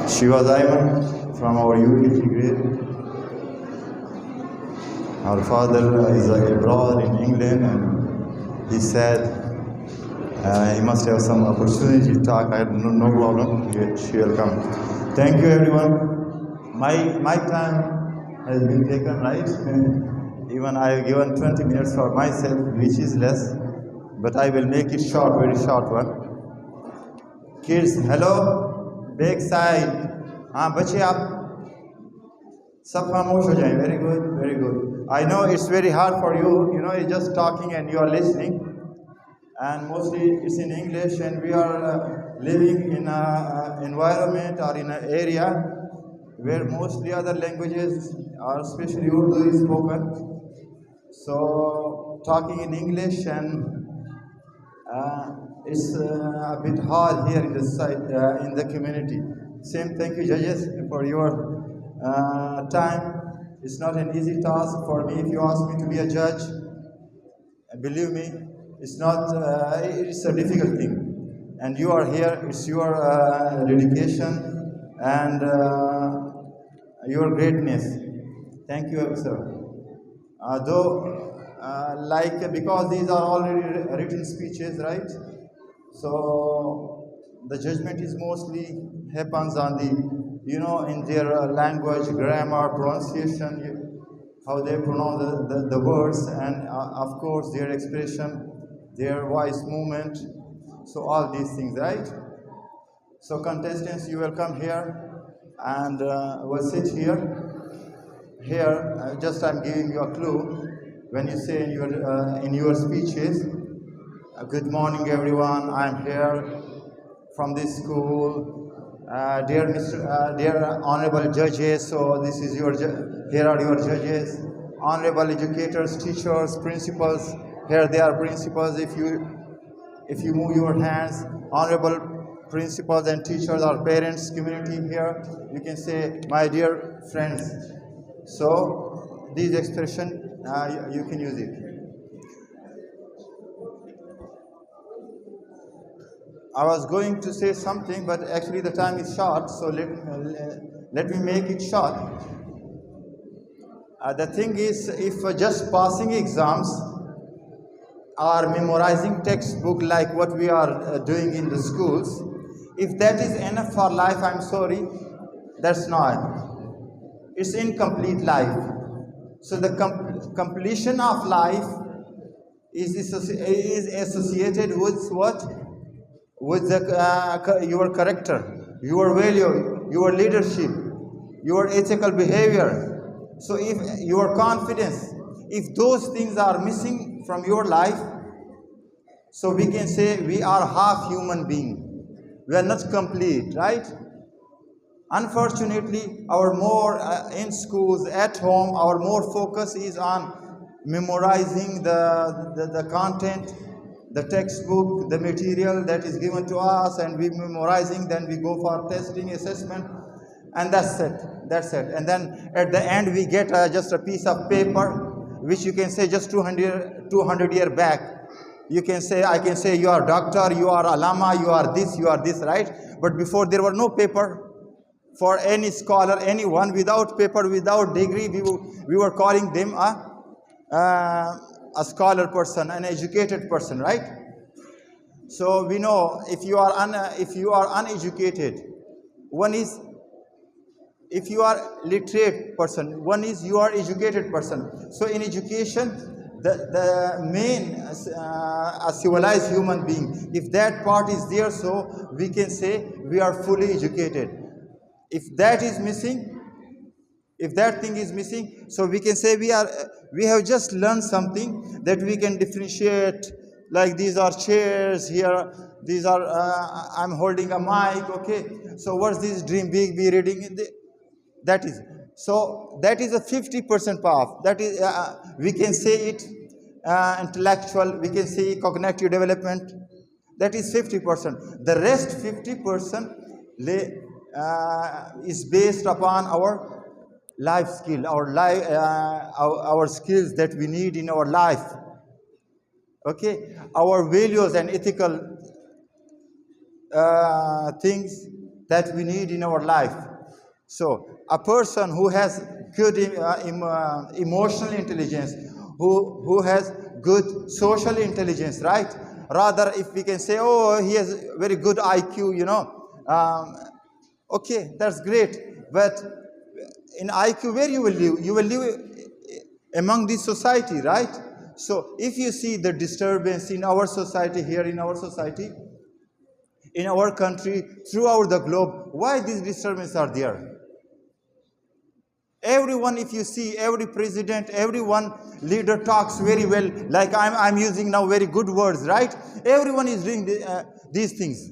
She was Ayman from our UKG grade. Our father is abroad in England, and he said he must have some opportunity to talk. I have no problem. She will come. Thank you, everyone. My time has been taken, right? Even I have given 20 minutes for myself, which is less, but I will make it short, very short one. Kids, hello, back side. हाँ बच्चे आप सब खामोश हो जाएं. Very good, very good. I know it's very hard for you. You know, it's just talking and you are listening, and mostly it's in English. And we are living in an environment or in an area where mostly other languages, or especially Urdu, is spoken. So talking in English and it's a bit hard here in the site, in the community. Same, thank you, judges, for your time. It's not an easy task for me. If you ask me to be a judge, believe me, it's not. It's a difficult thing, and you are here. It's your dedication and your greatness. Thank you, sir. Because these are already written speeches, right? So the judgment is mostly happens on the, in their language, grammar, pronunciation, how they pronounce the words, and of course their expression, their voice movement. So all these things, right? So contestants, you will come here and will sit here. Here, just I'm giving you a clue. When you say in your speeches, good morning everyone, I'm here from this school, dear honorable judges. So this is here are your judges, honorable educators, teachers, principals. Here they are principals. If you move your hands, honorable principals and teachers, or parents, community here, you can say my dear friends. So this expression, you can use it. I was going to say something, but actually the time is short, so let me make it short. The thing is, if just passing exams or memorizing textbook like what we are doing in the schools, if that is enough for life, I'm sorry, that's not. It's incomplete life. So the completion of life is associated with what? With your character, your value, your leadership, your ethical behavior. So if your confidence, if those things are missing from your life, so we can say we are half human being. We are not complete, right? Unfortunately, our more in schools, at home, our more focus is on memorizing the content, the textbook, the material that is given to us, and we memorizing, then we go for testing, assessment, and that's it. And then at the end we get just a piece of paper, which you can say just 200 years back. You can say, I can say you are doctor, you are alama, you are this, right? But before there were no paper. For any scholar, anyone without paper, without degree, we were calling them a scholar person, an educated person, right? So we know if you are uneducated, one is, if you are literate person, one is you are educated person. So in education, the main a civilized human being, if that part is there, so we can say we are fully educated. If that is missing, if that thing is missing, so we can say we have just learned something that we can differentiate. Like these are chairs here, these are I'm holding a mic, okay? So what's this dream big be reading? That is, so that is a 50% path. That is, we can say it intellectual, we can say cognitive development. That is 50%. The rest 50% is based upon our life skill, our skills that we need in our life. Okay, our values and ethical things, that we need in our life. So a person who has good emotional intelligence, who has good social intelligence, right? Rather, if we can say, oh, he has very good IQ, okay, that's great. But in IQ, where you will live? You will live among this society, right? So if you see the disturbance in our society, here in our society, in our country, throughout the globe, why these disturbances are there? Everyone, if you see, every president, everyone leader talks very well, like I'm using now very good words, right? Everyone is doing these things.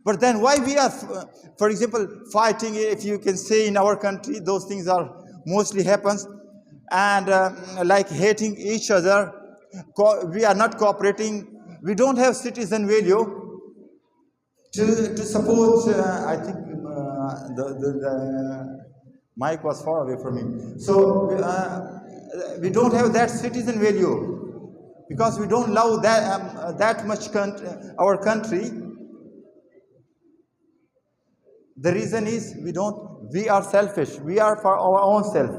But then why we are, for example, fighting, if you can say in our country, those things are mostly happens, and like hating each other, we are not cooperating, we don't have citizen value to support, I think the mic was far away from me. So we don't have that citizen value because we don't love that much our country. The reason is we are selfish. We are for our own self.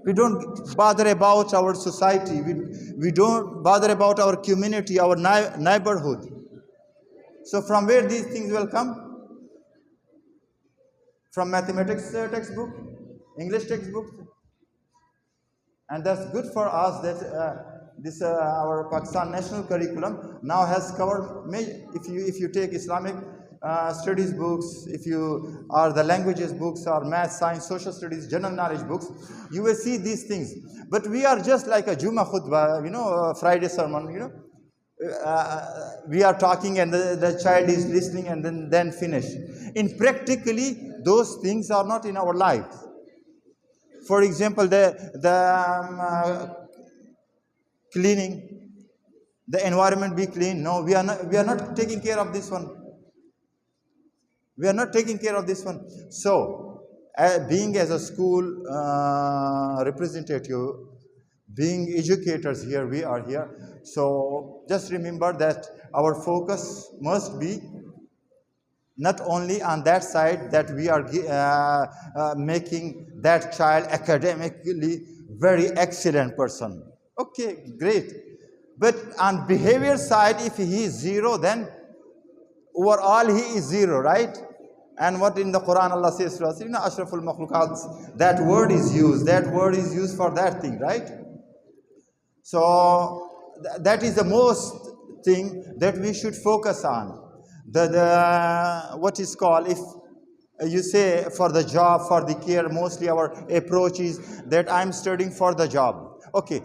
We don't bother about our society. We don't bother about our community, our neighborhood. So from where these things will come? From mathematics textbook, English textbook. And that's good for us that this our Pakistan national curriculum now has covered, if you take Islamic studies books, if you are the languages books or math, science, social studies, general knowledge books, you will see these things. But we are just like a Juma khutbah, Friday sermon, we are talking and the child is listening and then finish. In practically, those things are not in our lives. For example, the cleaning, the environment be clean. No, we are not taking care of this one. We are not taking care of this one. So, being as a school representative, being educators here, we are here. So, just remember that our focus must be not only on that side that we are making that child academically very excellent person. Okay, great. But on behavior side, if he is zero, then overall he is zero, right? And what in the Quran Allah says to us, ashraful makhluqat, that word is used. That word is used for that thing, right? So that is the most thing that we should focus on. What is called, if you say for the job, for the care, mostly our approach is that I'm studying for the job. Okay,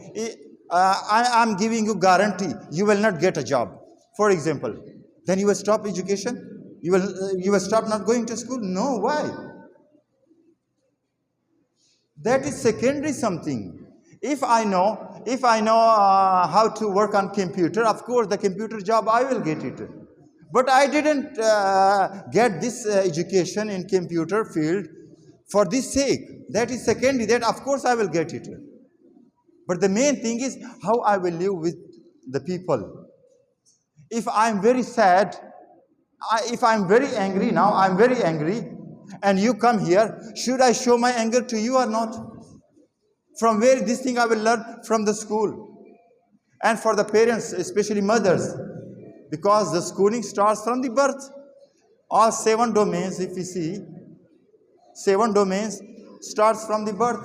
I'm giving you guarantee you will not get a job, for example. Then you will stop education? You will stop not going to school? No, why? That is secondary something. If I know how to work on computer, of course the computer job I will get it. But I didn't get this education in computer field for this sake. That is secondary. That of course I will get it. But the main thing is how I will live with the people. If I'm very sad, if I'm very angry now, I'm very angry, and you come here, should I show my anger to you or not? From where this thing I will learn? From the school. And for the parents, especially mothers, because the schooling starts from the birth. All 7 domains, if you see, 7 domains starts from the birth.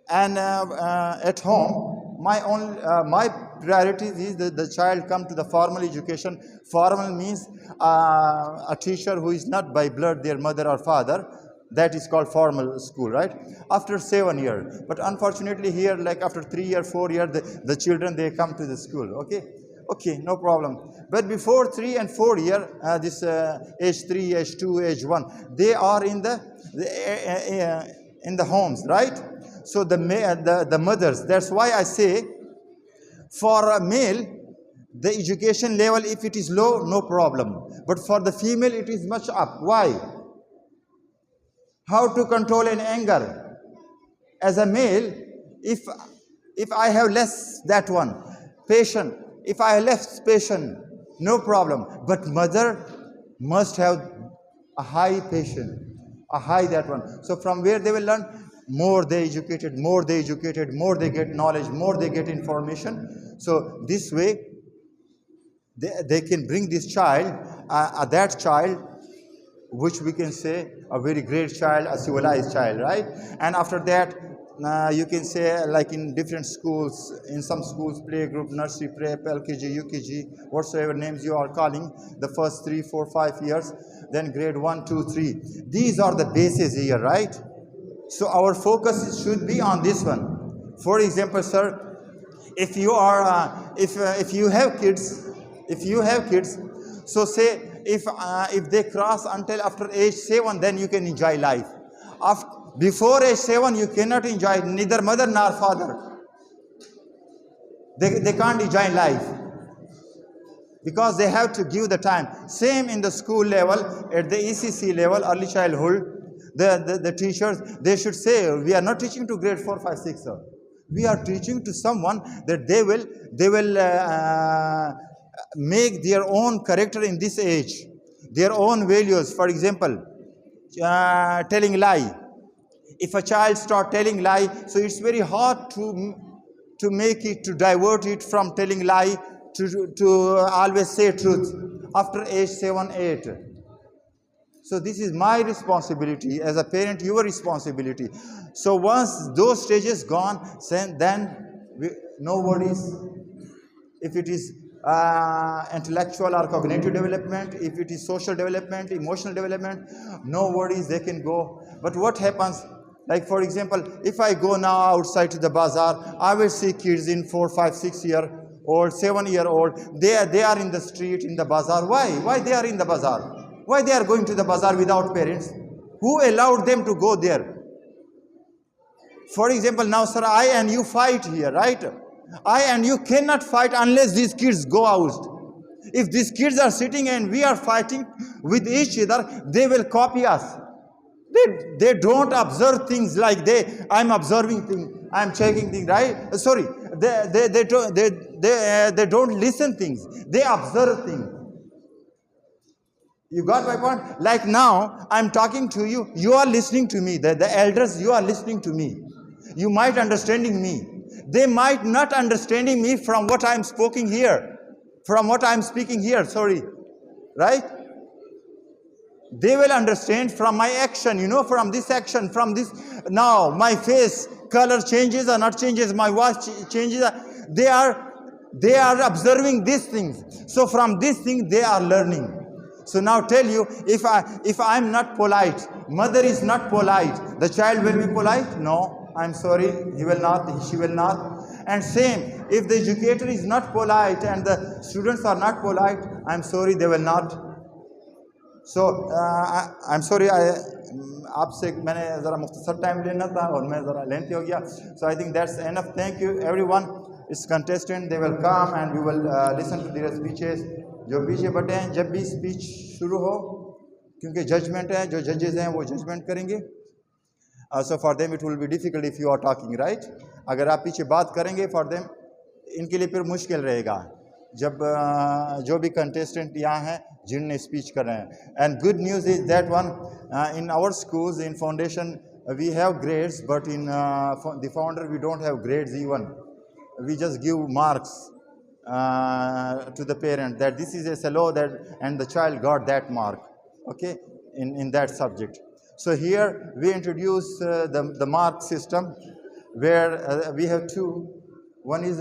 At home, my priority is that the child come to the formal education. Formal means a teacher who is not by blood their mother or father. That is called formal school, right? After 7 years. But unfortunately here, like after 3 years, 4 years, the children, they come to the school, okay? Okay, no problem. But before 3 and 4 years, this age 3, age 2, age 1, they are in the homes, right? So the mothers, that's why I say, for a male, the education level, if it is low, no problem. But for the female, it is much up. Why? How to control an anger? As a male, if I have less that one, patience, if I have less patience, no problem. But mother must have a high patience, a high that one. So from where they will learn? More they educated, more they educated, more they get knowledge, more they get information. So this way, they can bring this child, that child, which we can say a very great child, a civilized child, right? And after that, you can say like in different schools, in some schools, playgroup, nursery, prep, LKG, UKG, whatsoever names you are calling, the first 3, 4, 5 years, then grade 1, 2, 3. These are the bases here, right? So our focus should be on this one. For example, sir, if you are, if you have kids, so say if they cross until after age 7, then you can enjoy life. Before age 7, you cannot enjoy, neither mother nor father. They can't enjoy life because they have to give the time. Same in the school level, at the ECC level, early childhood, the teachers, they should say, we are not teaching to grade 4, 5, 6, sir. We are teaching to someone that they will make their own character in this age, their own values. For example, telling lie. If a child start telling lie, so it's very hard to make it, to divert it from telling lie to always say truth after age 7, 8. So this is my responsibility as a parent, your responsibility. So once those stages gone, then no worries. If it is intellectual or cognitive development, if it is social development, emotional development, no worries, they can go. But what happens, like for example, if I go now outside to the bazaar, I will see kids in 4, 5, 6 year old, 7 year old, they are in the street, in the bazaar. Why they are in the bazaar? Why they are going to the bazaar without parents? Who allowed them to go there? For example, now sir, I and you fight here, right? I and you cannot fight unless these kids go out. If these kids are sitting and we are fighting with each other, they will copy us. They don't observe things like I'm observing things, I'm checking things, right? Sorry, they don't listen things, they observe things. You got my point? Like now, I'm talking to you, you are listening to me, the elders, you are listening to me. You might understanding me. They might not understanding me from what I'm speaking here, sorry, right? They will understand from my action, from this action, from this. Now, my face color changes or not changes, my voice changes. They are observing these things. So from these things, they are learning. So now tell you, if I'm not polite, mother is not polite, the child will be polite? No, I'm sorry, he will not, she will not. And same, if the educator is not polite and the students are not polite, I'm sorry, they will not. So I'm sorry, आपसे मैंने ज़रा मुख्तसर time लेना था और मैं ज़रा lengthy हो गया. So I think that's enough. Thank you everyone. It's contestant, they will come and we will listen to their speeches. जो पीछे बटे हैं, जब भी स्पीच शुरू हो, क्योंकि जजमेंट है, जो जजेस हैं वो जजमेंट करेंगे. So for them it will be difficult if you are talking, right? अगर आप पीछे बात करेंगे, for them इनके लिए फिर मुश्किल रहेगा जब जो भी कंटेस्टेंट यहाँ हैं जिनने स्पीच कर रहे हैं. And good news is that one in our schools, in foundation, we have grades, but in the founder we don't have grades even. We just give marks to the parent that this is a SLO that, and the child got that mark, okay, in that subject. So here we introduce the mark system where we have two. One is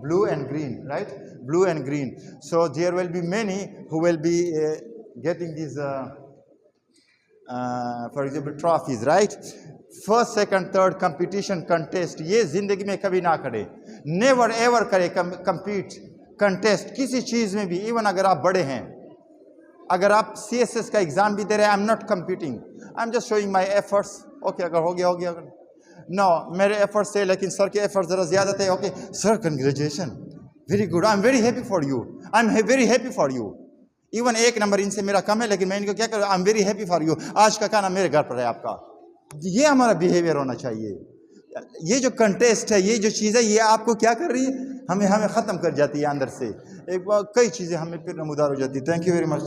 blue and green, right? Blue and green. So there will be many who will be getting these, for example, trophies, right? First, second, third competition, contest. ये जिंदगी में कभी ना करे. Never ever करे compete, contest किसी चीज़ में भी. Even अगर आप बड़े हैं, अगर आप CSS का एग्जाम भी दे रहे हैं, I'm not competing. I'm just showing my efforts. Okay, अगर हो गया. No, मेरे efforts थे, लेकिन सर के efforts ज़रा ज़्यादा थे. Okay, sir, congratulations. Very good. I'm very happy for you. I'm very happy for you. Even एक नंबर इनसे मेरा कम है, लेकिन मैं इनको क्या करूँ? I'm very happy for you. आज का खाना मेरे घर पर है आपका. ये हमारा बिहेवियर होना चाहिए. ये जो कंटेस्ट है, ये जो चीज़ है, ये आपको क्या कर रही है, हमें ख़त्म कर जाती है अंदर से। एक बार कई चीज़ें हमें फिर नमूदार हो जाती है। Thank you very much.